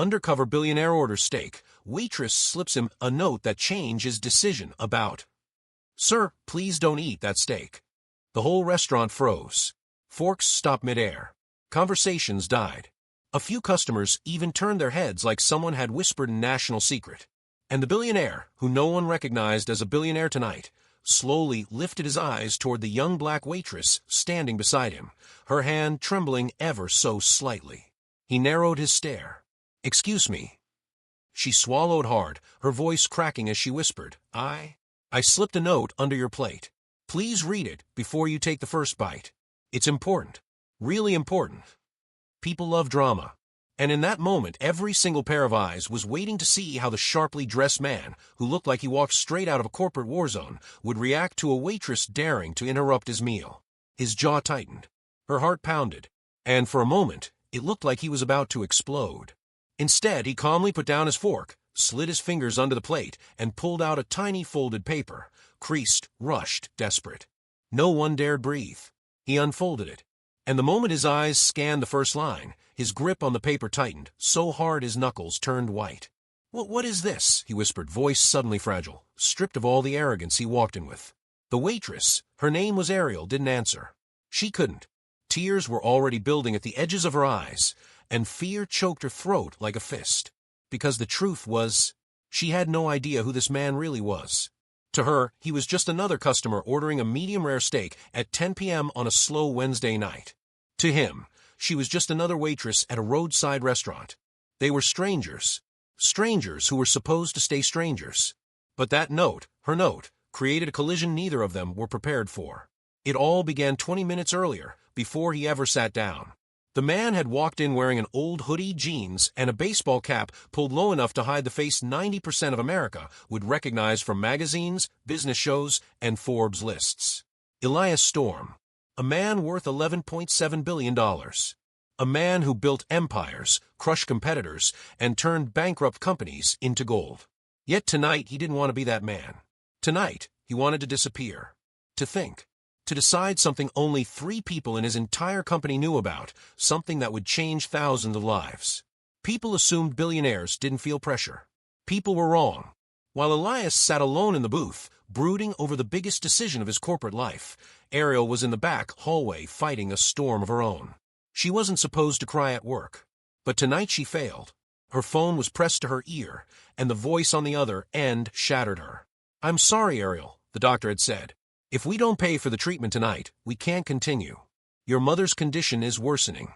Undercover Billionaire orders steak. Waitress slips him a note that change his decision about. Sir, please don't eat that steak. The whole restaurant froze. Forks stopped midair. Conversations died. A few customers even turned their heads like someone had whispered a national secret. And the billionaire, who no one recognized as a billionaire tonight, slowly lifted his eyes toward the young black waitress standing beside him, her hand trembling ever so slightly. He narrowed his stare. Excuse me. She swallowed hard, her voice cracking as she whispered, I slipped a note under your plate. Please read it before you take the first bite. It's important. Really important. People love drama. And in that moment, every single pair of eyes was waiting to see how the sharply dressed man, who looked like he walked straight out of a corporate war zone, would react to a waitress daring to interrupt his meal. His jaw tightened. Her heart pounded. And for a moment, it looked like he was about to explode. Instead, he calmly put down his fork, slid his fingers under the plate, and pulled out a tiny folded paper, creased, rushed, desperate. No one dared breathe. He unfolded it. And the moment his eyes scanned the first line, his grip on the paper tightened, so hard his knuckles turned white. What is this?" he whispered, voice suddenly fragile, stripped of all the arrogance he walked in with. The waitress, her name was Ariel, didn't answer. She couldn't. Tears were already building at the edges of her eyes, and fear choked her throat like a fist. Because the truth was, she had no idea who this man really was. To her, he was just another customer ordering a medium-rare steak at 10 p.m. on a slow Wednesday night. To him, she was just another waitress at a roadside restaurant. They were strangers. Strangers who were supposed to stay strangers. But that note, her note, created a collision neither of them were prepared for. It all began 20 minutes earlier, before he ever sat down. The man had walked in wearing an old hoodie, jeans, and a baseball cap pulled low enough to hide the face 90% of America would recognize from magazines, business shows, and Forbes lists. Elias Storm. A man worth $11.7 billion. A man who built empires, crushed competitors, and turned bankrupt companies into gold. Yet tonight he didn't want to be that man. Tonight he wanted to disappear. To think. To decide something only 3 people in his entire company knew about, something that would change thousands of lives. People assumed billionaires didn't feel pressure. People were wrong. While Elias sat alone in the booth, brooding over the biggest decision of his corporate life, Ariel was in the back hallway fighting a storm of her own. She wasn't supposed to cry at work. But tonight she failed. Her phone was pressed to her ear, and the voice on the other end shattered her. "I'm sorry, Ariel," the doctor had said. "If we don't pay for the treatment tonight, we can't continue. Your mother's condition is worsening."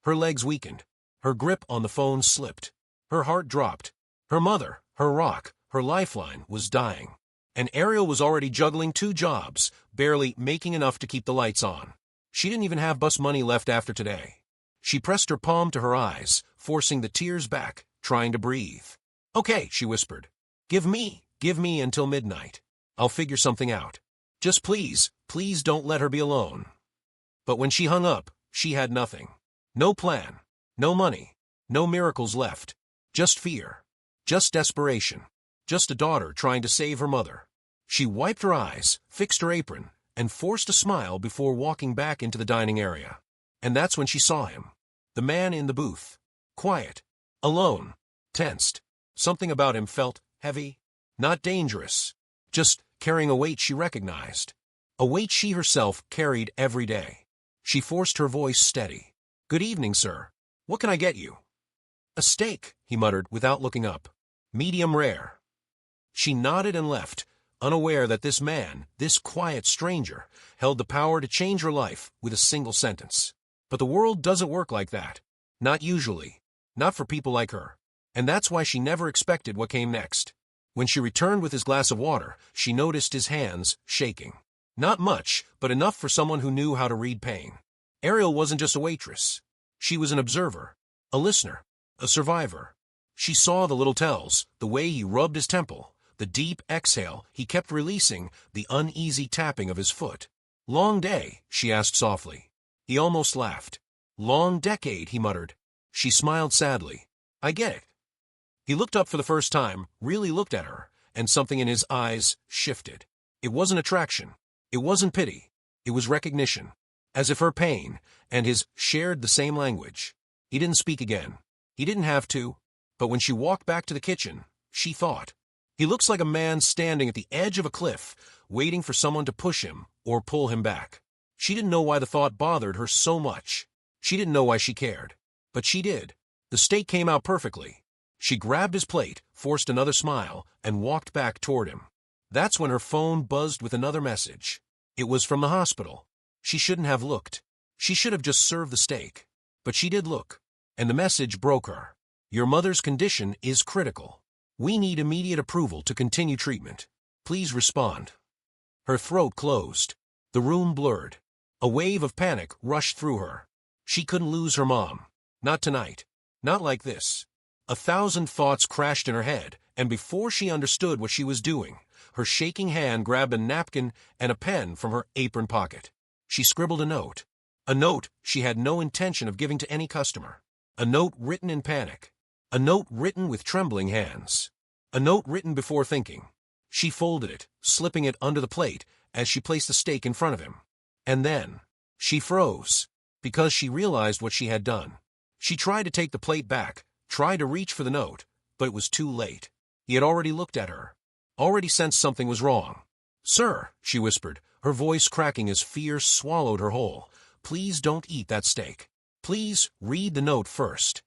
Her legs weakened. Her grip on the phone slipped. Her heart dropped. Her mother, her rock, her lifeline, was dying. And Ariel was already juggling 2 jobs, barely making enough to keep the lights on. She didn't even have bus money left after today. She pressed her palm to her eyes, forcing the tears back, trying to breathe. "Okay," she whispered. Give me until midnight. I'll figure something out. Just please don't let her be alone." But when she hung up, she had nothing. No plan, no money, no miracles left. Just fear, just desperation, just a daughter trying to save her mother. She wiped her eyes, fixed her apron, and forced a smile before walking back into the dining area. And that's when she saw him. The man in the booth. Quiet, alone, tensed. Something about him felt heavy, not dangerous, just carrying a weight she recognized. A weight she herself carried every day. She forced her voice steady. "Good evening, sir. What can I get you?" "A steak," he muttered without looking up. "Medium rare." She nodded and left, unaware that this man, this quiet stranger, held the power to change her life with a single sentence. But the world doesn't work like that. Not usually. Not for people like her. And that's why she never expected what came next. When she returned with his glass of water, she noticed his hands shaking. Not much, but enough for someone who knew how to read pain. Ariel wasn't just a waitress. She was an observer, a listener, a survivor. She saw the little tells, the way he rubbed his temple, the deep exhale he kept releasing, the uneasy tapping of his foot. "Long day?" she asked softly. He almost laughed. "Long decade," he muttered. She smiled sadly. "I get it." He looked up for the first time, really looked at her, and something in his eyes shifted. It wasn't attraction. It wasn't pity. It was recognition. As if her pain and his shared the same language. He didn't speak again. He didn't have to. But when she walked back to the kitchen, she thought, he looks like a man standing at the edge of a cliff, waiting for someone to push him or pull him back. She didn't know why the thought bothered her so much. She didn't know why she cared. But she did. The steak came out perfectly. She grabbed his plate, forced another smile, and walked back toward him. That's when her phone buzzed with another message. It was from the hospital. She shouldn't have looked. She should have just served the steak. But she did look. And the message broke her. Your mother's condition is critical. We need immediate approval to continue treatment. Please respond. Her throat closed. The room blurred. A wave of panic rushed through her. She couldn't lose her mom. Not tonight. Not like this. 1,000 thoughts crashed in her head, and before she understood what she was doing, her shaking hand grabbed a napkin and a pen from her apron pocket. She scribbled a note. A note she had no intention of giving to any customer. A note written in panic. A note written with trembling hands. A note written before thinking. She folded it, slipping it under the plate as she placed the steak in front of him. And then, she froze, because she realized what she had done. She tried to take the plate back, tried to reach for the note, but it was too late. He had already looked at her, already sensed something was wrong. Sir, she whispered, her voice cracking as fear swallowed her whole. Please don't eat that steak. Please read the note first.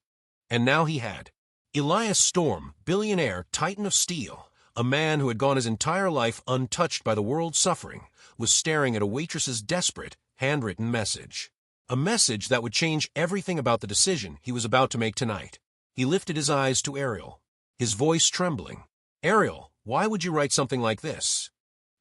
And now he had. Elias Storm, billionaire, titan of steel, a man who had gone his entire life untouched by the world's suffering, was staring at a waitress's desperate, handwritten message. A message that would change everything about the decision he was about to make tonight. He lifted his eyes to Ariel, his voice trembling. Ariel, why would you write something like this?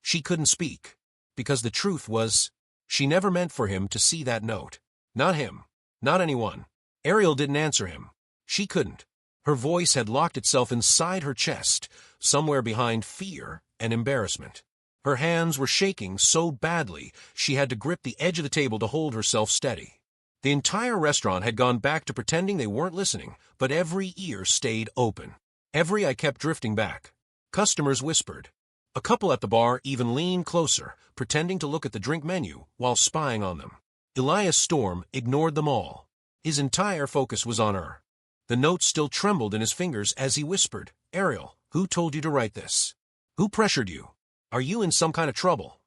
She couldn't speak, because the truth was, she never meant for him to see that note. Not him. Not anyone. Ariel didn't answer him. She couldn't. Her voice had locked itself inside her chest, somewhere behind fear and embarrassment. Her hands were shaking so badly she had to grip the edge of the table to hold herself steady. The entire restaurant had gone back to pretending they weren't listening, but every ear stayed open. Every eye kept drifting back. Customers whispered. A couple at the bar even leaned closer, pretending to look at the drink menu while spying on them. Elias Storm ignored them all. His entire focus was on her. The note still trembled in his fingers as he whispered, Ariel, who told you to write this? Who pressured you? Are you in some kind of trouble?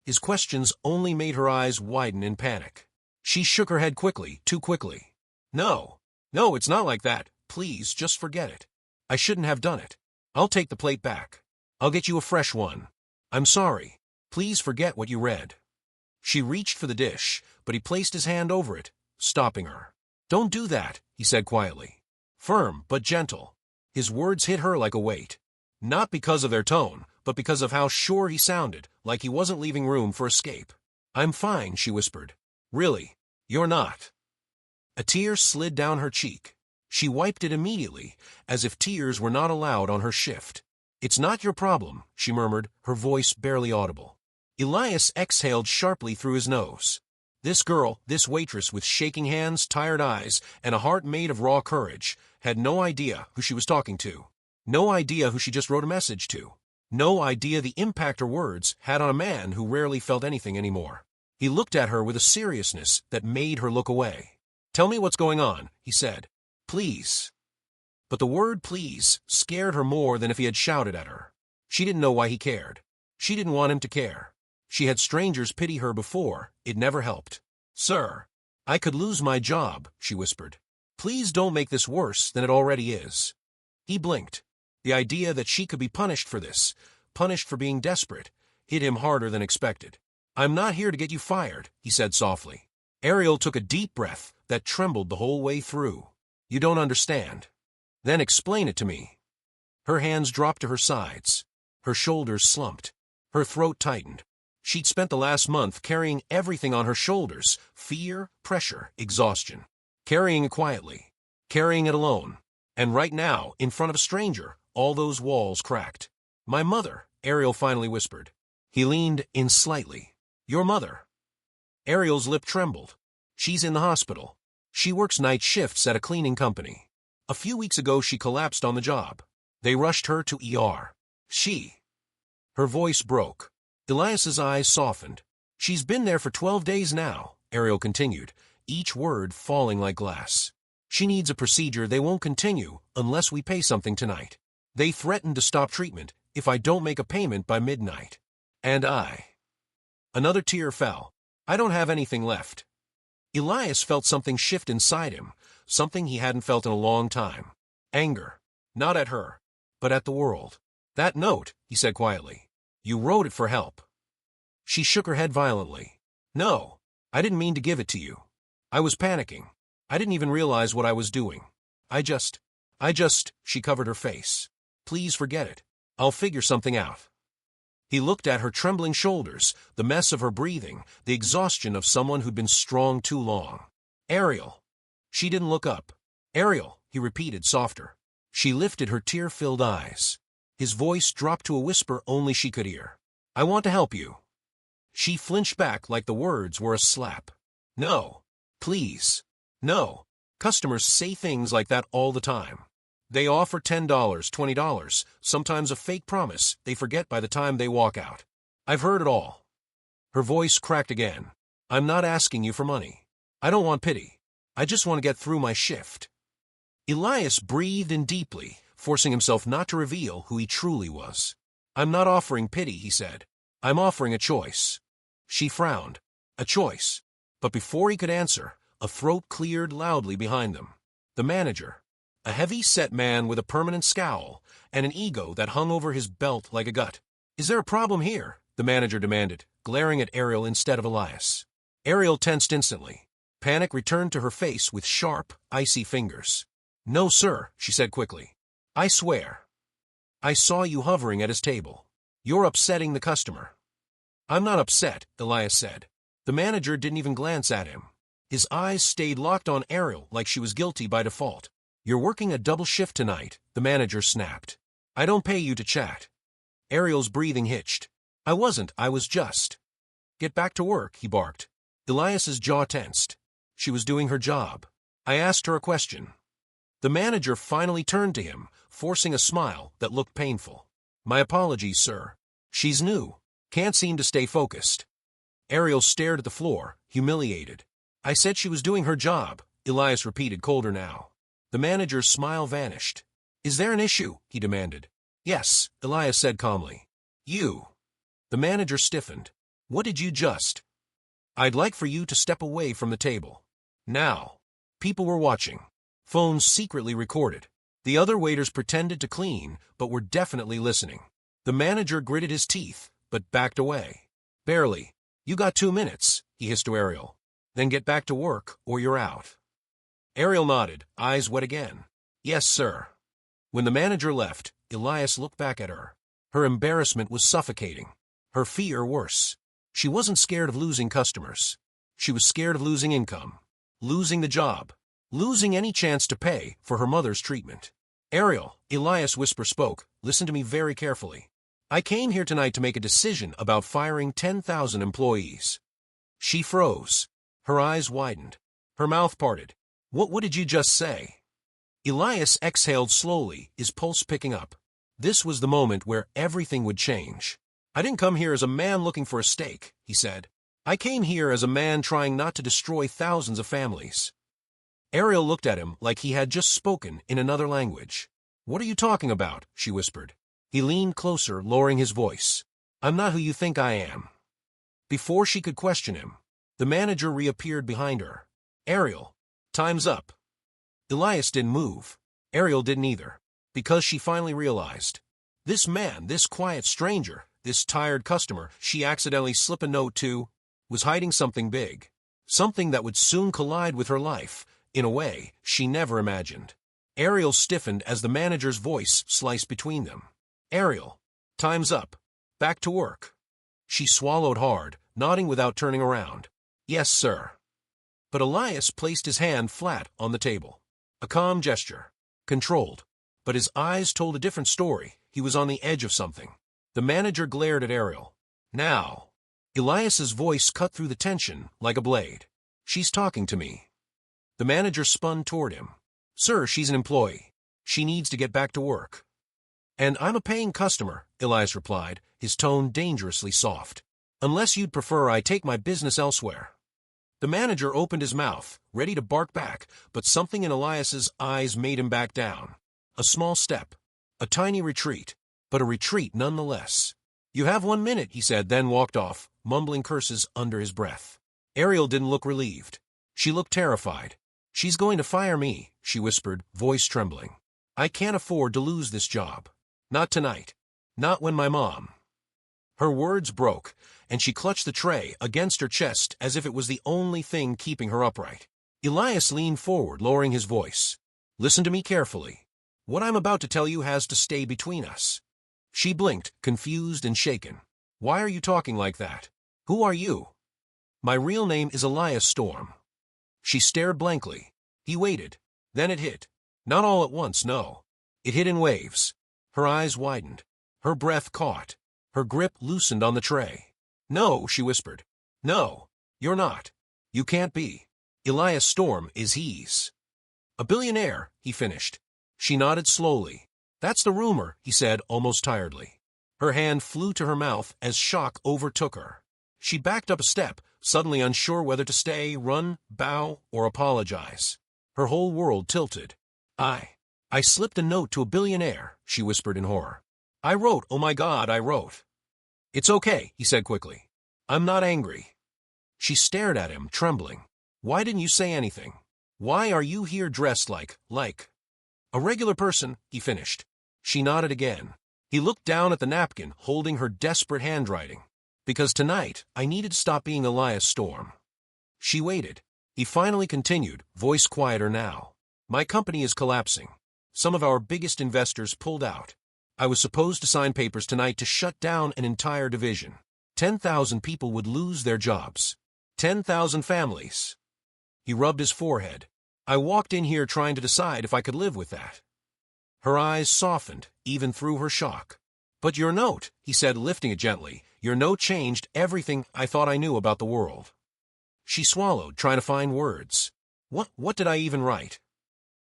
His questions only made her eyes widen in panic. She shook her head quickly, too quickly. No, it's not like that. Please, just forget it. I shouldn't have done it. I'll take the plate back. I'll get you a fresh one. I'm sorry. Please forget what you read. She reached for the dish, but he placed his hand over it, stopping her. Don't do that, he said quietly. Firm, but gentle. His words hit her like a weight. Not because of their tone, but because of how sure he sounded, like he wasn't leaving room for escape. I'm fine, she whispered. Really, you're not. A tear slid down her cheek. She wiped it immediately, as if tears were not allowed on her shift. It's not your problem, she murmured, her voice barely audible. Elias exhaled sharply through his nose. This girl, this waitress with shaking hands, tired eyes, and a heart made of raw courage, had no idea who she was talking to. No idea who she just wrote a message to. No idea the impact her words had on a man who rarely felt anything anymore. He looked at her with a seriousness that made her look away. Tell me what's going on, he said. Please. But the word please scared her more than if he had shouted at her. She didn't know why he cared. She didn't want him to care. She had strangers pity her before. It never helped. Sir, I could lose my job, she whispered. Please don't make this worse than it already is. He blinked. The idea that she could be punished for this, punished for being desperate, hit him harder than expected. I'm not here to get you fired, he said softly. Ariel took a deep breath that trembled the whole way through. You don't understand. Then explain it to me. Her hands dropped to her sides. Her shoulders slumped. Her throat tightened. She'd spent the last month carrying everything on her shoulders, fear, pressure, exhaustion. Carrying it quietly. Carrying it alone. And right now, in front of a stranger, all those walls cracked. My mother, Ariel finally whispered. He leaned in slightly. Your mother. Ariel's lip trembled. She's in the hospital. She works night shifts at a cleaning company. A few weeks ago she collapsed on the job. They rushed her to ER. Her voice broke. Elias's eyes softened. She's been there for 12 days now, Ariel continued, each word falling like glass. She needs a procedure they won't continue unless we pay something tonight. They threatened to stop treatment if I don't make a payment by midnight. And Another tear fell. I don't have anything left. Elias felt something shift inside him, something he hadn't felt in a long time. Anger. Not at her, but at the world. That note, he said quietly. You wrote it for help. She shook her head violently. No, I didn't mean to give it to you. I was panicking. I didn't even realize what I was doing. She covered her face. Please forget it. I'll figure something out. He looked at her trembling shoulders, the mess of her breathing, the exhaustion of someone who'd been strong too long. Ariel. She didn't look up. Ariel, he repeated softer. She lifted her tear-filled eyes. His voice dropped to a whisper only she could hear. I want to help you. She flinched back like the words were a slap. No. Please. No. Customers say things like that all the time. They offer $10, $20, sometimes a fake promise they forget by the time they walk out. I've heard it all. Her voice cracked again. I'm not asking you for money. I don't want pity. I just want to get through my shift. Elias breathed in deeply, forcing himself not to reveal who he truly was. I'm not offering pity, he said. I'm offering a choice. She frowned. A choice. But before he could answer, a throat cleared loudly behind them. The manager. A heavy-set man with a permanent scowl and an ego that hung over his belt like a gut. Is there a problem here? The manager demanded, glaring at Ariel instead of Elias. Ariel tensed instantly. Panic returned to her face with sharp, icy fingers. No, sir, she said quickly. I swear. I saw you hovering at his table. You're upsetting the customer. I'm not upset, Elias said. The manager didn't even glance at him. His eyes stayed locked on Ariel like she was guilty by default. You're working a double shift tonight, the manager snapped. I don't pay you to chat. Ariel's breathing hitched. I was just. Get back to work, he barked. Elias's jaw tensed. She was doing her job. I asked her a question. The manager finally turned to him, forcing a smile that looked painful. My apologies, sir. She's new. Can't seem to stay focused. Ariel stared at the floor, humiliated. I said she was doing her job, Elias repeated colder now. The manager's smile vanished. Is there an issue? He demanded. Yes, Elias said calmly. You. The manager stiffened. What did you just? I'd like for you to step away from the table. Now. People were watching. Phones secretly recorded. The other waiters pretended to clean, but were definitely listening. The manager gritted his teeth, but backed away. Barely. You got 2 minutes, he hissed to Ariel. Then get back to work, or you're out. Ariel nodded, eyes wet again. Yes, sir. When the manager left, Elias looked back at her. Her embarrassment was suffocating. Her fear worse. She wasn't scared of losing customers. She was scared of losing income. Losing the job. Losing any chance to pay for her mother's treatment. Ariel, Elias' whisper spoke, listen to me very carefully. I came here tonight to make a decision about firing 10,000 employees. She froze. Her eyes widened. Her mouth parted. What did you just say? Elias exhaled slowly, his pulse picking up. This was the moment where everything would change. I didn't come here as a man looking for a steak, he said. I came here as a man trying not to destroy thousands of families. Ariel looked at him like he had just spoken in another language. What are you talking about? She whispered. He leaned closer, lowering his voice. I'm not who you think I am. Before she could question him, the manager reappeared behind her. Ariel. Time's up. Elias didn't move. Ariel didn't either. Because she finally realized. This man, this quiet stranger, this tired customer she accidentally slipped a note to, was hiding something big. Something that would soon collide with her life, in a way she never imagined. Ariel stiffened as the manager's voice sliced between them. Ariel. Time's up. Back to work. She swallowed hard, nodding without turning around. Yes, sir. But Elias placed his hand flat on the table. A calm gesture. Controlled. But his eyes told a different story. He was on the edge of something. The manager glared at Ariel. Now. Elias's voice cut through the tension like a blade. She's talking to me. The manager spun toward him. Sir, she's an employee. She needs to get back to work. And I'm a paying customer, Elias replied, his tone dangerously soft. Unless you'd prefer I take my business elsewhere. The manager opened his mouth, ready to bark back, but something in Elias's eyes made him back down. A small step. A tiny retreat, but a retreat nonetheless. "You have 1 minute," he said, then walked off, mumbling curses under his breath. Ariel didn't look relieved. She looked terrified. "She's going to fire me," she whispered, voice trembling. "I can't afford to lose this job. Not tonight. Not when my mom—" Her words broke, and she clutched the tray against her chest as if it was the only thing keeping her upright. Elias leaned forward, lowering his voice. "Listen to me carefully. What I'm about to tell you has to stay between us." She blinked, confused and shaken. "Why are you talking like that? Who are you?" "My real name is Elias Storm." She stared blankly. He waited. Then it hit. Not all at once, no. It hit in waves. Her eyes widened. Her breath caught. Her grip loosened on the tray. "No," she whispered. "No, you're not. You can't be. Elias Storm is he's." "A billionaire," he finished. She nodded slowly. "That's the rumor," he said almost tiredly. Her hand flew to her mouth as shock overtook her. She backed up a step, suddenly unsure whether to stay, run, bow, or apologize. Her whole world tilted. I slipped a note to a billionaire," she whispered in horror. "I wrote, oh my God, I wrote." "It's okay," he said quickly. "I'm not angry." She stared at him, trembling. "Why didn't you say anything? Why are you here dressed like a regular person?" he finished. She nodded again. He looked down at the napkin, holding her desperate handwriting. "Because tonight, I needed to stop being Elias Storm." She waited. He finally continued, voice quieter now. "My company is collapsing. Some of our biggest investors pulled out. I was supposed to sign papers tonight to shut down an entire division. 10,000 people would lose their jobs. 10,000 families." He rubbed his forehead. "I walked in here trying to decide if I could live with that." Her eyes softened, even through her shock. "But your note," he said, lifting it gently, "your note changed everything I thought I knew about the world." She swallowed, trying to find words. What did I even write?"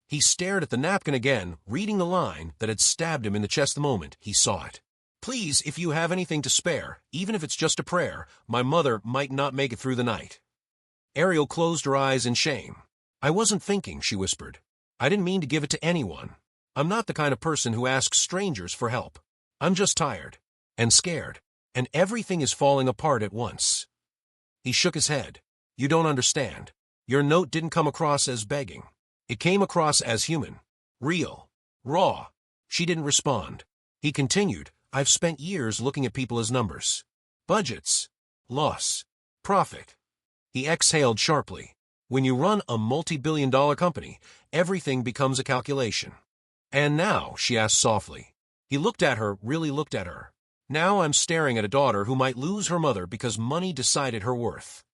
He stared at the napkin again, reading the line that had stabbed him in the chest the moment he saw it. "Please, if you have anything to spare, even if it's just a prayer, my mother might not make it through the night." Ariel closed her eyes in shame. "I wasn't thinking," she whispered. "I didn't mean to give it to anyone. I'm not the kind of person who asks strangers for help. I'm just tired. And scared. And everything is falling apart at once." He shook his head. "You don't understand. Your note didn't come across as begging. It came across as human. Real. Raw." She didn't respond. He continued, "I've spent years looking at people as numbers. Budgets. Loss. Profit." He exhaled sharply. "When you run a multi-billion-dollar company, everything becomes a calculation." "And now?" she asked softly. He looked at her, really looked at her. "Now I'm staring at a daughter who might lose her mother because money decided her worth."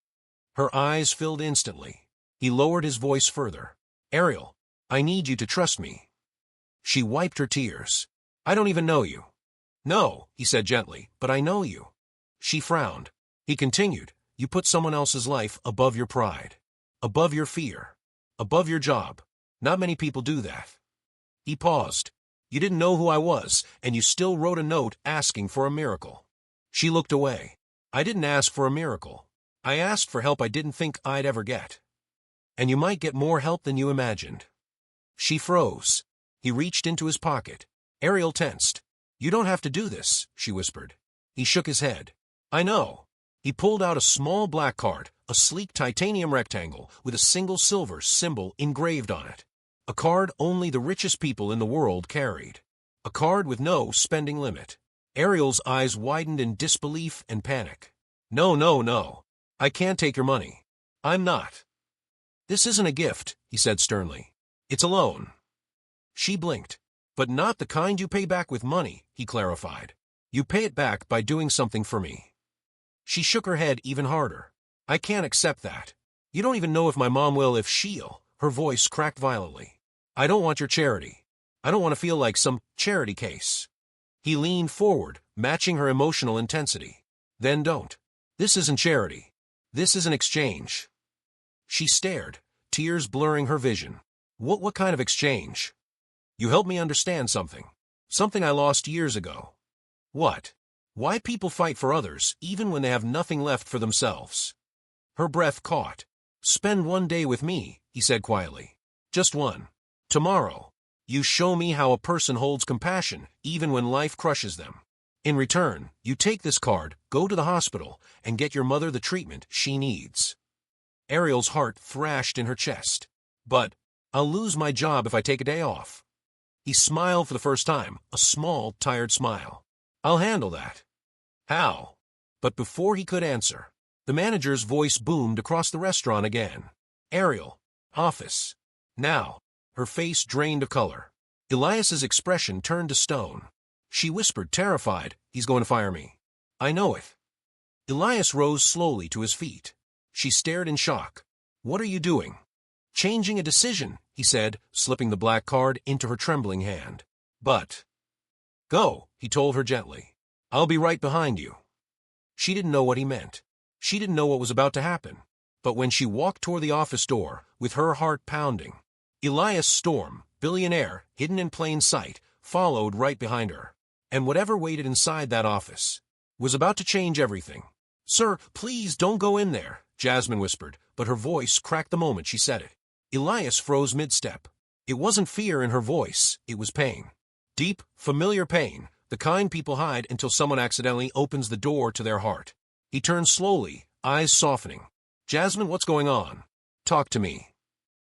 Her eyes filled instantly. He lowered his voice further. "Ariel, I need you to trust me." She wiped her tears. "I don't even know you." "No," he said gently, "but I know you." She frowned. He continued, "You put someone else's life above your pride. Above your fear. Above your job. Not many people do that." He paused. "You didn't know who I was, and you still wrote a note asking for a miracle." She looked away. "I didn't ask for a miracle. I asked for help I didn't think I'd ever get. And you might get more help than you imagined." She froze. He reached into his pocket. Ariel tensed. "You don't have to do this," she whispered. He shook his head. "I know." He pulled out a small black card, a sleek titanium rectangle with a single silver symbol engraved on it. A card only the richest people in the world carried. A card with no spending limit. Ariel's eyes widened in disbelief and panic. "No, no, no. I can't take your money. I'm not." "This isn't a gift," he said sternly. "It's a loan." She blinked. "But not the kind you pay back with money," he clarified. "You pay it back by doing something for me." She shook her head even harder. "I can't accept that. You don't even know if my mom will, if she'll." Her voice cracked violently. "I don't want your charity. I don't want to feel like some charity case." He leaned forward, matching her emotional intensity. "Then don't. This isn't charity. This is an exchange." She stared, tears blurring her vision. What kind of exchange?" "You help me understand something. Something I lost years ago." "What?" "Why people fight for others, even when they have nothing left for themselves." Her breath caught. Spend one day with me, he said quietly. Just one. Tomorrow. You show me how a person holds compassion even when life crushes them. In return, you take this card, go to the hospital, and get your mother the treatment she needs. Ariel's heart thrashed in her chest. But I'll lose my job if I take a day off. He smiled for the first time, a small, tired smile. I'll handle that. How? But before he could answer, the manager's voice boomed across the restaurant again. Ariel. Office. Now. Her face drained of color. Elias's expression turned to stone. She whispered, terrified, he's going to fire me. I know it. Elias rose slowly to his feet. She stared in shock. What are you doing? Changing a decision, he said, slipping the black card into her trembling hand. But. Go, he told her gently. I'll be right behind you. She didn't know what he meant. She didn't know what was about to happen. But when she walked toward the office door, with her heart pounding, Elias Storm, billionaire, hidden in plain sight, followed right behind her. And whatever waited inside that office was about to change everything. Sir, please don't go in there, Jasmine whispered, but her voice cracked the moment she said it. Elias froze mid-step. It wasn't fear in her voice, it was pain. Deep, familiar pain, the kind people hide until someone accidentally opens the door to their heart. He turned slowly, eyes softening. Jasmine, what's going on? Talk to me.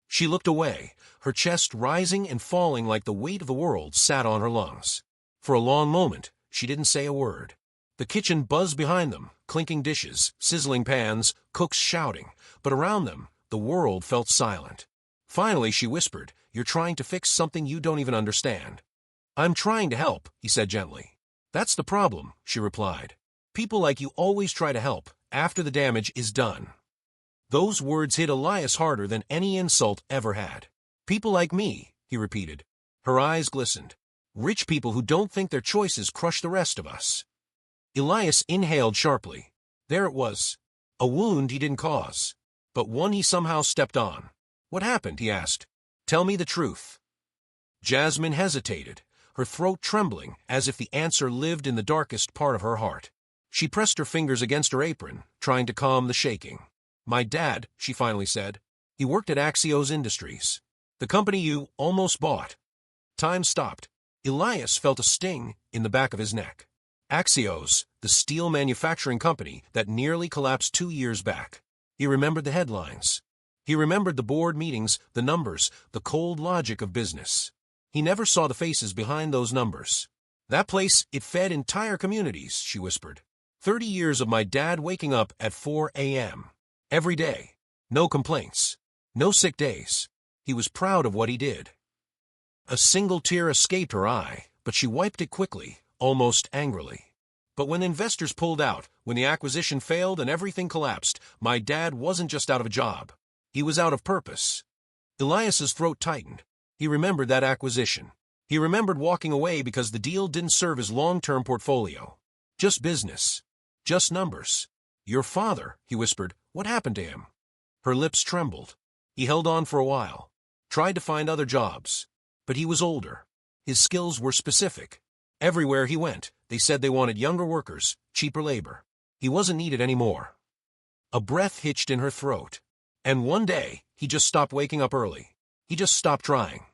She looked away, her chest rising and falling like the weight of the world sat on her lungs. For a long moment, she didn't say a word. The kitchen buzzed behind them, clinking dishes, sizzling pans, cooks shouting, but around them, the world felt silent. Finally, she whispered, You're trying to fix something you don't even understand. I'm trying to help, he said gently. That's the problem, she replied. People like you always try to help after the damage is done. Those words hit Elias harder than any insult ever had. People like me, he repeated. Her eyes glistened. Rich people who don't think their choices crush the rest of us. Elias inhaled sharply. There it was. A wound he didn't cause, but one he somehow stepped on. What happened? He asked. Tell me the truth. Jasmine hesitated, her throat trembling as if the answer lived in the darkest part of her heart. She pressed her fingers against her apron, trying to calm the shaking. My dad, she finally said. He worked at Axios Industries, the company you almost bought. Time stopped. Elias felt a sting in the back of his neck. Axios, the steel manufacturing company that nearly collapsed 2 years back. He remembered the headlines. He remembered the board meetings, the numbers, the cold logic of business. He never saw the faces behind those numbers. That place, it fed entire communities, she whispered. 30 years of my dad waking up at 4 a.m. every day. No complaints. No sick days. He was proud of what he did. A single tear escaped her eye, but she wiped it quickly, almost angrily. But when investors pulled out, when the acquisition failed and everything collapsed, my dad wasn't just out of a job. He was out of purpose. Elias's throat tightened. He remembered that acquisition. He remembered walking away because the deal didn't serve his long-term portfolio. Just business. Just numbers. Your father, he whispered. What happened to him? Her lips trembled. He held on for a while. Tried to find other jobs. But he was older. His skills were specific. Everywhere he went, they said they wanted younger workers, cheaper labor. He wasn't needed anymore. A breath hitched in her throat. And one day, he just stopped waking up early. He just stopped trying.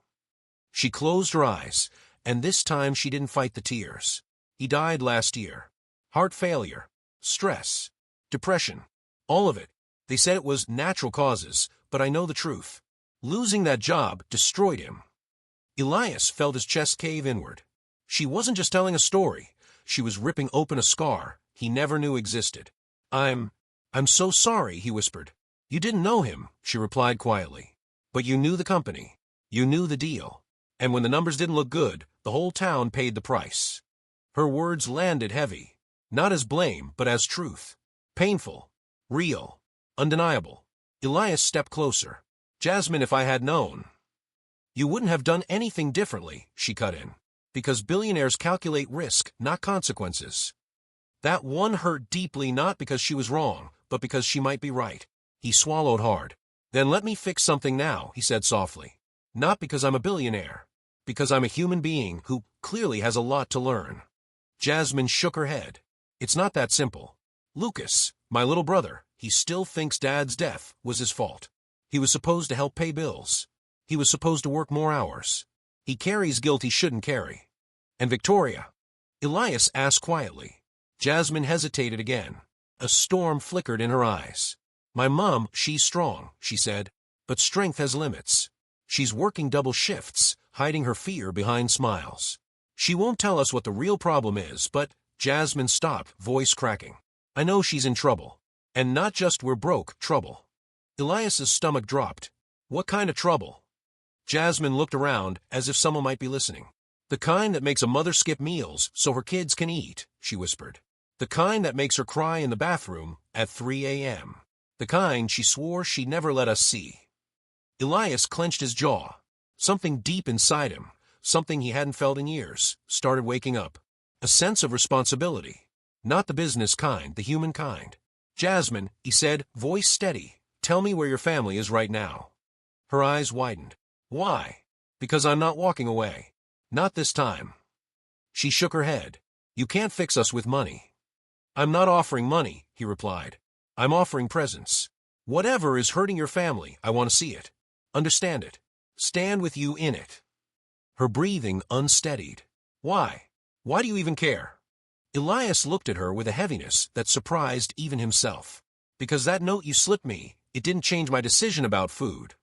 She closed her eyes, and this time she didn't fight the tears. He died last year. Heart failure, stress, depression, all of it. They said it was natural causes, but I know the truth. Losing that job destroyed him. Elias felt his chest cave inward. She wasn't just telling a story. She was ripping open a scar he never knew existed. I'm so sorry, he whispered. You didn't know him, she replied quietly. But you knew the company. You knew the deal. And when the numbers didn't look good, the whole town paid the price. Her words landed heavy, not as blame, but as truth. Painful, real, undeniable. Elias stepped closer. Jasmine, if I had known. You wouldn't have done anything differently, she cut in. Because billionaires calculate risk, not consequences. That one hurt deeply not because she was wrong, but because she might be right. He swallowed hard. Then let me fix something now, he said softly. Not because I'm a billionaire. Because I'm a human being who clearly has a lot to learn. Jasmine shook her head. It's not that simple. Lucas, my little brother, he still thinks Dad's death was his fault. He was supposed to help pay bills. He was supposed to work more hours. He carries guilt he shouldn't carry. And Victoria? Elias asked quietly. Jasmine hesitated again. A storm flickered in her eyes. My mom, she's strong, she said, but strength has limits. She's working double shifts, hiding her fear behind smiles. She won't tell us what the real problem is, but Jasmine stopped, voice cracking. I know she's in trouble. And not just we're broke, trouble. Elias's stomach dropped. What kind of trouble? Jasmine looked around as if someone might be listening. The kind that makes a mother skip meals so her kids can eat, she whispered. The kind that makes her cry in the bathroom at 3 a.m. The kind she swore she'd never let us see. Elias clenched his jaw. Something deep inside him, something he hadn't felt in years, started waking up. A sense of responsibility. Not the business kind, the human kind. Jasmine, he said, voice steady, tell me where your family is right now. Her eyes widened. Why? Because I'm not walking away. Not this time. She shook her head. You can't fix us with money. I'm not offering money, he replied. I'm offering presence. Whatever is hurting your family, I want to see it. Understand it. Stand with you in it. Her breathing unsteadied. Why? Why do you even care? Elias looked at her with a heaviness that surprised even himself. Because that note you slipped me, it didn't change my decision about food.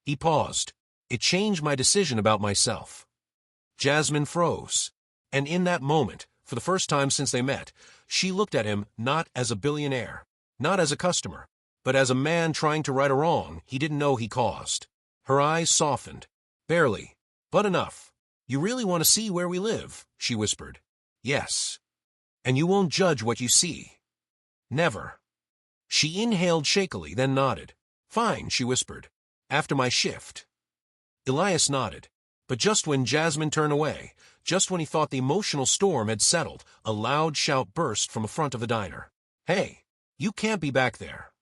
He paused. It changed my decision about myself. Jasmine froze. And in that moment, for the first time since they met, she looked at him not as a billionaire, not as a customer, but as a man trying to right a wrong he didn't know he caused. Her eyes softened. Barely, but enough. You really want to see where we live, she whispered. Yes. And you won't judge what you see. Never. She inhaled shakily, then nodded. Fine, she whispered. After my shift. Elias nodded. But just when Jasmine turned away, just when he thought the emotional storm had settled, a loud shout burst from the front of the diner. Hey, you can't be back there.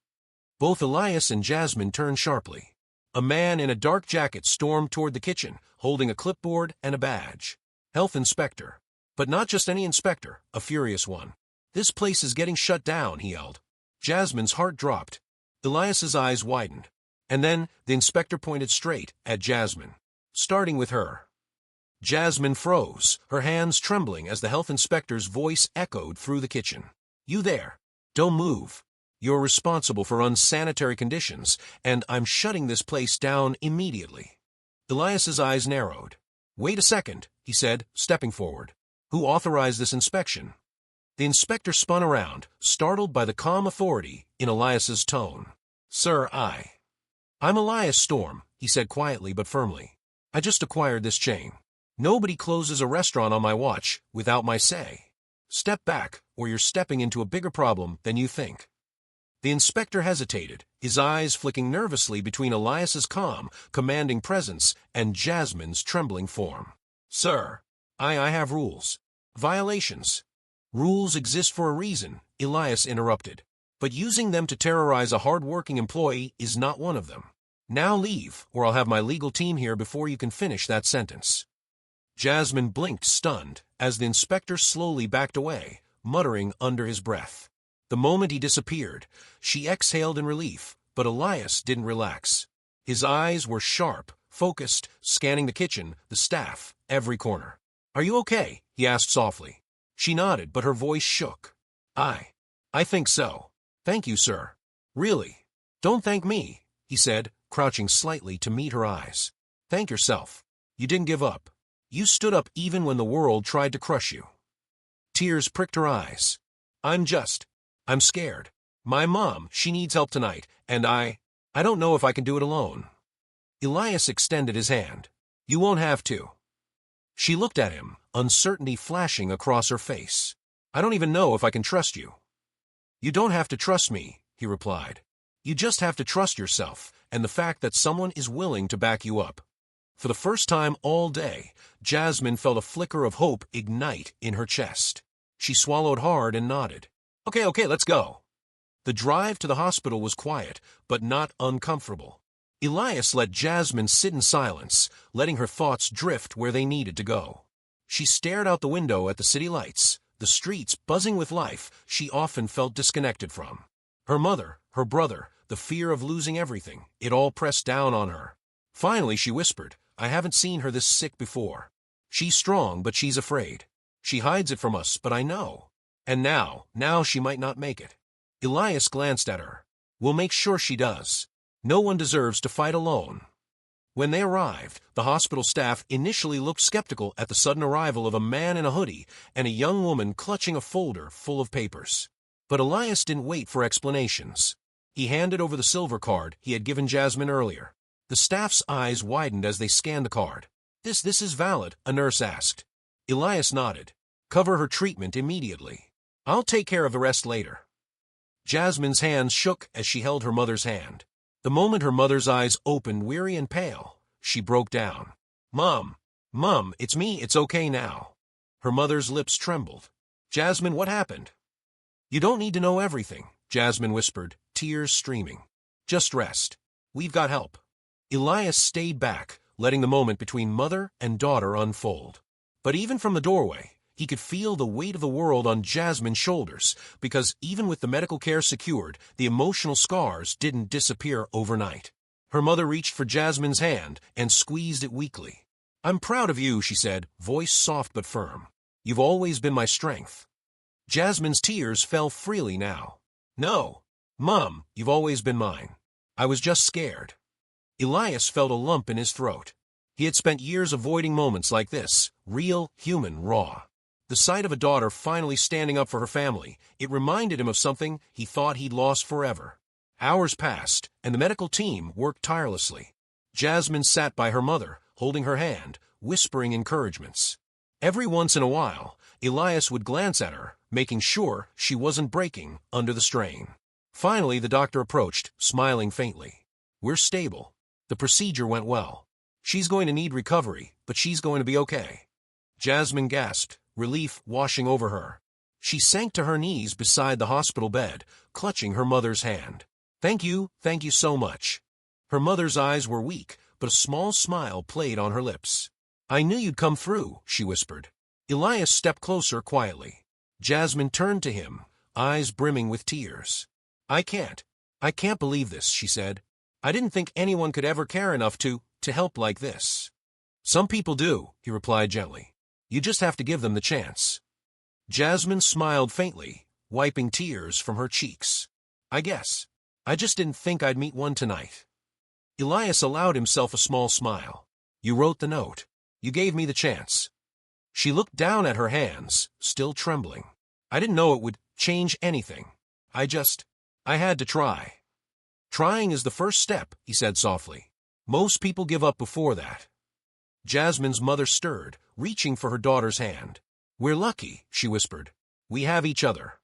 Both Elias and Jasmine turned sharply. A man in a dark jacket stormed toward the kitchen, holding a clipboard and a badge. Health inspector. But not just any inspector, a furious one. This place is getting shut down, he yelled. Jasmine's heart dropped. Elias's eyes widened. And then the inspector pointed straight at Jasmine. Starting with her. Jasmine froze, her hands trembling as the health inspector's voice echoed through the kitchen. You there. Don't move. You're responsible for unsanitary conditions, and I'm shutting this place down immediately. Elias's eyes narrowed. Wait a second, he said, stepping forward. Who authorized this inspection? The inspector spun around, startled by the calm authority in Elias's tone. Sir, I'm Elias Storm, he said quietly but firmly. I just acquired this chain. Nobody closes a restaurant on my watch without my say. Step back, or you're stepping into a bigger problem than you think. The inspector hesitated, his eyes flicking nervously between Elias's calm, commanding presence and Jasmine's trembling form. Sir, I have rules. Violations. Rules exist for a reason, Elias interrupted. But using them to terrorize a hard-working employee is not one of them. Now leave, or I'll have my legal team here before you can finish that sentence. Jasmine blinked, stunned, as the inspector slowly backed away, muttering under his breath. The moment he disappeared, she exhaled in relief, but Elias didn't relax. His eyes were sharp, focused, scanning the kitchen, the staff, every corner. Are you okay? He asked softly. She nodded, but her voice shook. I think so. Thank you, sir. Really. Don't thank me, he said, crouching slightly to meet her eyes. Thank yourself. You didn't give up. You stood up even when the world tried to crush you. Tears pricked her eyes. I'm scared. My mom, she needs help tonight, and I don't know if I can do it alone. Elias extended his hand. You won't have to. She looked at him, uncertainty flashing across her face. I don't even know if I can trust you. You don't have to trust me, he replied. You just have to trust yourself and the fact that someone is willing to back you up. For the first time all day, Jasmine felt a flicker of hope ignite in her chest. She swallowed hard and nodded. Okay, let's go. The drive to the hospital was quiet, but not uncomfortable. Elias let Jasmine sit in silence, letting her thoughts drift where they needed to go. She stared out the window at the city lights, the streets buzzing with life she often felt disconnected from. Her mother, her brother, the fear of losing everything, it all pressed down on her. Finally, she whispered, I haven't seen her this sick before. She's strong, but she's afraid. She hides it from us, but I know. And now she might not make it. Elias glanced at her. We'll make sure she does. No one deserves to fight alone. When they arrived, the hospital staff initially looked skeptical at the sudden arrival of a man in a hoodie and a young woman clutching a folder full of papers. But Elias didn't wait for explanations. He handed over the silver card he had given Jasmine earlier. The staff's eyes widened as they scanned the card. This is valid, a nurse asked. Elias nodded. Cover her treatment immediately. I'll take care of the rest later. Jasmine's hands shook as she held her mother's hand. The moment her mother's eyes opened, weary and pale, she broke down. Mom, it's me, it's okay now. Her mother's lips trembled. Jasmine, what happened? You don't need to know everything, Jasmine whispered, tears streaming. Just rest. We've got help. Elias stayed back, letting the moment between mother and daughter unfold. But even from the doorway, he could feel the weight of the world on Jasmine's shoulders, because even with the medical care secured, the emotional scars didn't disappear overnight. Her mother reached for Jasmine's hand and squeezed it weakly. I'm proud of you, she said, voice soft but firm. You've always been my strength. Jasmine's tears fell freely now. No, Mom, you've always been mine. I was just scared. Elias felt a lump in his throat. He had spent years avoiding moments like this, real, human, raw. The sight of a daughter finally standing up for her family, it reminded him of something he thought he'd lost forever. Hours passed, and the medical team worked tirelessly. Jasmine sat by her mother, holding her hand, whispering encouragements. Every once in a while, Elias would glance at her, making sure she wasn't breaking under the strain. Finally, the doctor approached, smiling faintly. We're stable. The procedure went well. She's going to need recovery, but she's going to be okay. Jasmine gasped, relief washing over her. She sank to her knees beside the hospital bed, clutching her mother's hand. Thank you so much. Her mother's eyes were weak, but a small smile played on her lips. I knew you'd come through, she whispered. Elias stepped closer quietly. Jasmine turned to him, eyes brimming with tears. I can't believe this, she said. I didn't think anyone could ever care enough to help like this. Some people do, he replied gently. You just have to give them the chance. Jasmine smiled faintly, wiping tears from her cheeks. I guess. I just didn't think I'd meet one tonight. Elias allowed himself a small smile. You wrote the note. You gave me the chance. She looked down at her hands, still trembling. I didn't know it would change anything. I had to try. Trying is the first step, he said softly. Most people give up before that. Jasmine's mother stirred, reaching for her daughter's hand. We're lucky, she whispered. We have each other.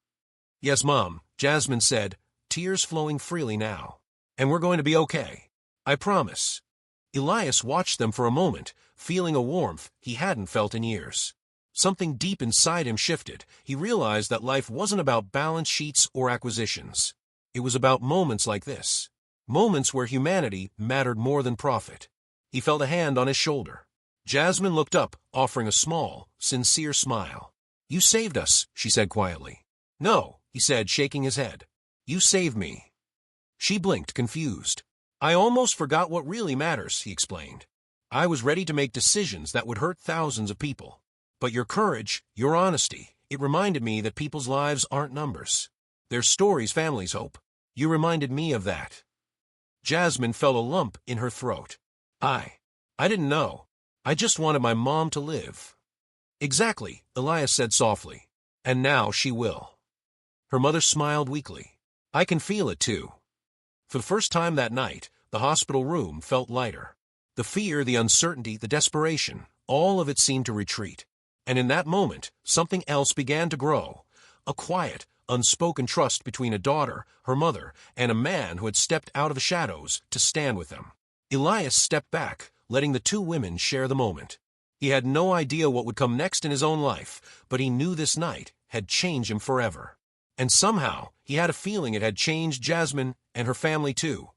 Yes, Mom, Jasmine said, tears flowing freely now. And we're going to be okay. I promise. Elias watched them for a moment, feeling a warmth he hadn't felt in years. Something deep inside him shifted. He realized that life wasn't about balance sheets or acquisitions. It was about moments like this. Moments where humanity mattered more than profit. He felt a hand on his shoulder. Jasmine looked up, offering a small, sincere smile. You saved us, she said quietly. No, he said, shaking his head. You saved me. She blinked, confused. I almost forgot what really matters, he explained. I was ready to make decisions that would hurt thousands of people. But your courage, your honesty, it reminded me that people's lives aren't numbers. Their stories, families' hope. You reminded me of that. Jasmine felt a lump in her throat. I didn't know. I just wanted my mom to live. Exactly, Elias said softly. And now she will. Her mother smiled weakly. I can feel it too. For the first time that night, the hospital room felt lighter. The fear, the uncertainty, the desperation, all of it seemed to retreat. And in that moment, something else began to grow. A quiet, unspoken trust between a daughter, her mother, and a man who had stepped out of the shadows to stand with them. Elias stepped back, letting the two women share the moment. He had no idea what would come next in his own life, but he knew this night had changed him forever. And somehow, he had a feeling it had changed Jasmine and her family too,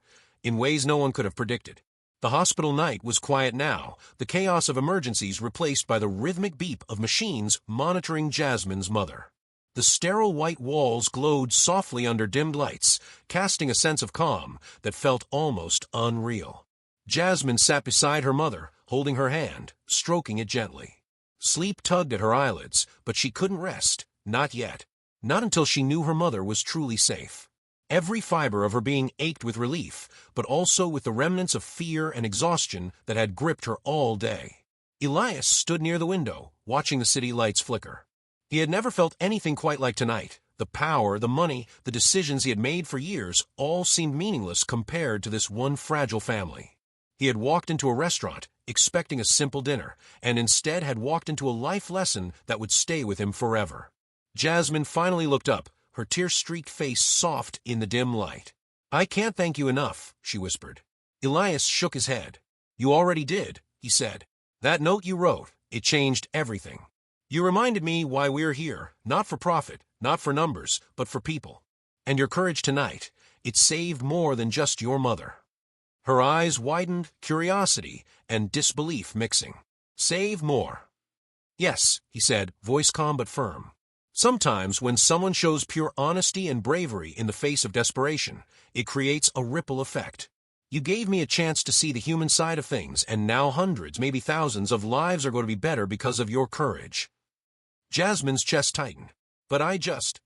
in ways no one could have predicted. The hospital night was quiet now, the chaos of emergencies replaced by the rhythmic beep of machines monitoring Jasmine's mother. The sterile white walls glowed softly under dimmed lights, casting a sense of calm that felt almost unreal. Jasmine sat beside her mother, holding her hand, stroking it gently. Sleep tugged at her eyelids, but she couldn't rest, not yet. Not until she knew her mother was truly safe. Every fiber of her being ached with relief, but also with the remnants of fear and exhaustion that had gripped her all day. Elias stood near the window, watching the city lights flicker. He had never felt anything quite like tonight. The power, the money, the decisions he had made for years all seemed meaningless compared to this one fragile family. He had walked into a restaurant, expecting a simple dinner, and instead had walked into a life lesson that would stay with him forever. Jasmine finally looked up, her tear-streaked face soft in the dim light. "I can't thank you enough," she whispered. Elias shook his head. "You already did," he said. "That note you wrote, it changed everything. You reminded me why we're here, not for profit, not for numbers, but for people. And your courage tonight, it saved more than just your mother." Her eyes widened, curiosity and disbelief mixing. "Save more." "Yes," he said, voice calm but firm. "Sometimes when someone shows pure honesty and bravery in the face of desperation, it creates a ripple effect. You gave me a chance to see the human side of things, and now hundreds, maybe thousands, of lives are going to be better because of your courage." Jasmine's chest tightened. "But I just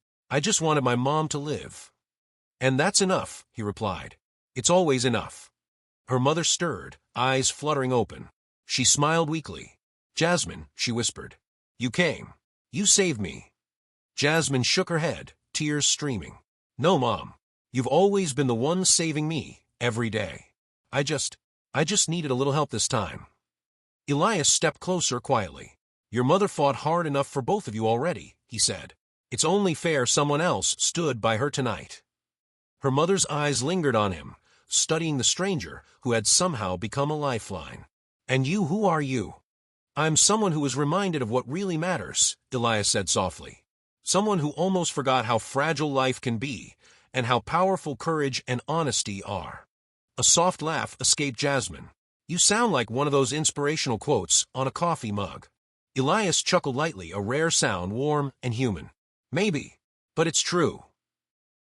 wanted my mom to live." "And that's enough," he replied. "It's always enough." Her mother stirred, eyes fluttering open. She smiled weakly. "Jasmine," she whispered, "you came. You saved me." Jasmine shook her head, tears streaming. "No, Mom. You've always been the one saving me, every day. I just needed a little help this time." Elias stepped closer quietly. "Your mother fought hard enough for both of you already," he said. "It's only fair someone else stood by her tonight." Her mother's eyes lingered on him, studying the stranger who had somehow become a lifeline. "And you, who are you?" "I'm someone who was reminded of what really matters," Elias said softly. "Someone who almost forgot how fragile life can be, and how powerful courage and honesty are." A soft laugh escaped Jasmine. "You sound like one of those inspirational quotes on a coffee mug." Elias chuckled lightly, a rare sound, warm and human. "Maybe, but it's true."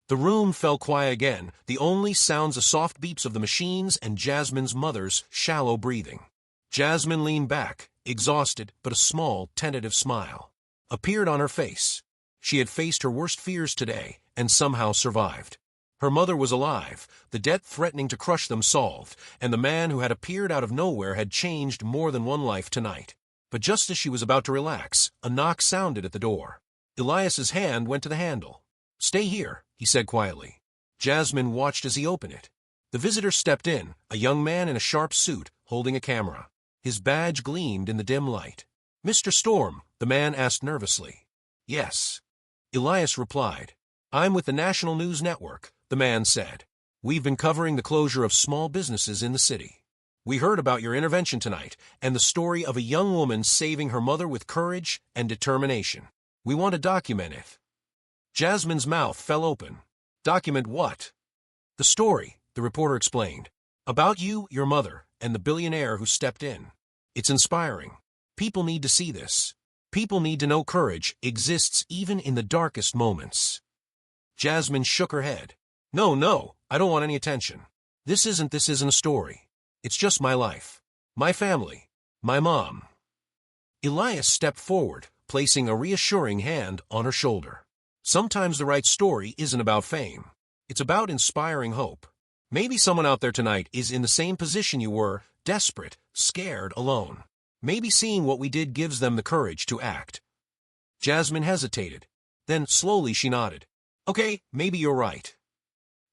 The room fell quiet again, the only sounds the soft beeps of the machines and Jasmine's mother's shallow breathing. Jasmine leaned back, exhausted, but a small, tentative smile appeared on her face. She had faced her worst fears today, and somehow survived. Her mother was alive, the debt threatening to crush them solved, and the man who had appeared out of nowhere had changed more than one life tonight. But just as she was about to relax, a knock sounded at the door. Elias's hand went to the handle. "Stay here," he said quietly. Jasmine watched as he opened it. The visitor stepped in, a young man in a sharp suit, holding a camera. His badge gleamed in the dim light. "Mr. Storm?" the man asked nervously. "Yes." Elias replied. "I'm with the National News Network," the man said. "We've been covering the closure of small businesses in the city. We heard about your intervention tonight and the story of a young woman saving her mother with courage and determination. We want to document it." Jasmine's mouth fell open. "Document what?" "The story," the reporter explained. "About you, your mother, and the billionaire who stepped in. It's inspiring. People need to see this. People need to know courage exists even in the darkest moments." Jasmine shook her head. No, I don't want any attention. This isn't a story. It's just my life. My family. My mom." Elias stepped forward, placing a reassuring hand on her shoulder. "Sometimes the right story isn't about fame. It's about inspiring hope. Maybe someone out there tonight is in the same position you were, desperate, scared, alone. Maybe seeing what we did gives them the courage to act." Jasmine hesitated. Then slowly she nodded. "Okay, maybe you're right."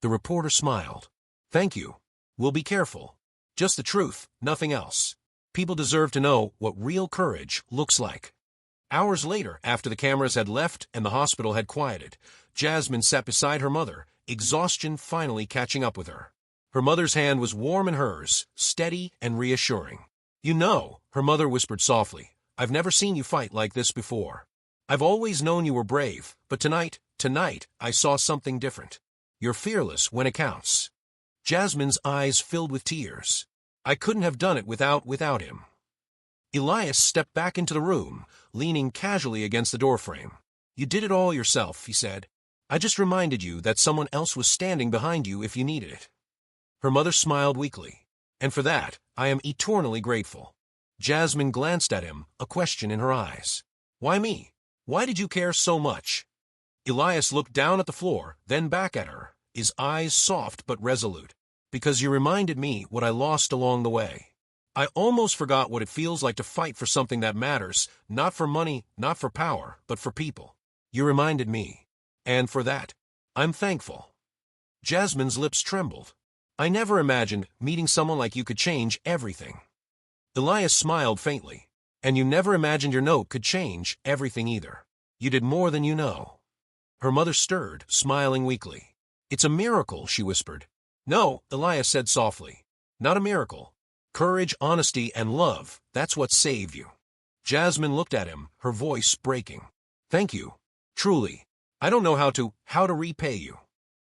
The reporter smiled. "Thank you. We'll be careful. Just the truth, nothing else. People deserve to know what real courage looks like." Hours later, after the cameras had left and the hospital had quieted, Jasmine sat beside her mother, exhaustion finally catching up with her. Her mother's hand was warm in hers, steady and reassuring. "You know," her mother whispered softly, "I've never seen you fight like this before. I've always known you were brave, but tonight, I saw something different. You're fearless when it counts." Jasmine's eyes filled with tears. "I couldn't have done it without him." Elias stepped back into the room, leaning casually against the doorframe. You did it all yourself, he said. I just reminded you that someone else was standing behind you if you needed it. Her mother smiled weakly. And for that, I am eternally grateful. Jasmine glanced at him, a question in her eyes. Why me? Why did you care so much? Elias looked down at the floor, then back at her, his eyes soft but resolute. Because you reminded me what I lost along the way. I almost forgot what it feels like to fight for something that matters, not for money, not for power, but for people. You reminded me. And for that, I'm thankful. Jasmine's lips trembled. I never imagined meeting someone like you could change everything. Elias smiled faintly. And you never imagined your note could change everything either. You did more than you know. Her mother stirred, smiling weakly. It's a miracle, she whispered. No, Elias said softly. Not a miracle. Courage, honesty, and love, that's what saved you. Jasmine looked at him, her voice breaking. Thank you. Truly. I don't know how to repay you.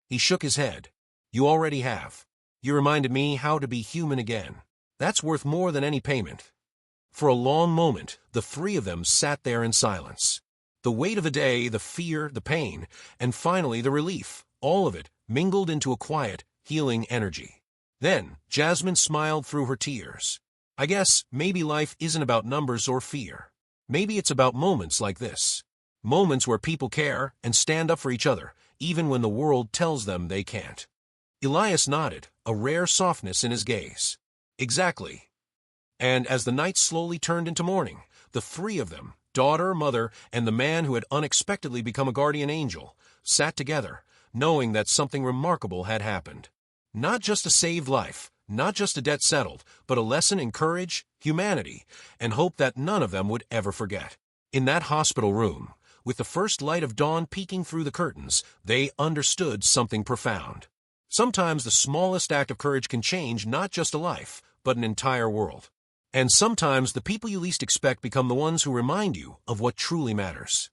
He shook his head. You already have. You reminded me how to be human again. That's worth more than any payment. For a long moment, the three of them sat there in silence. The weight of the day, the fear, the pain, and finally the relief, all of it mingled into a quiet, healing energy. Then, Jasmine smiled through her tears. I guess maybe life isn't about numbers or fear. Maybe it's about moments like this. Moments where people care and stand up for each other, even when the world tells them they can't. Elias nodded, a rare softness in his gaze. Exactly. And as the night slowly turned into morning, the three of them, daughter, mother, and the man who had unexpectedly become a guardian angel, sat together, knowing that something remarkable had happened. Not just a saved life, not just a debt settled, but a lesson in courage, humanity, and hope that none of them would ever forget. In that hospital room, with the first light of dawn peeking through the curtains, they understood something profound. Sometimes the smallest act of courage can change not just a life, but an entire world. And sometimes the people you least expect become the ones who remind you of what truly matters.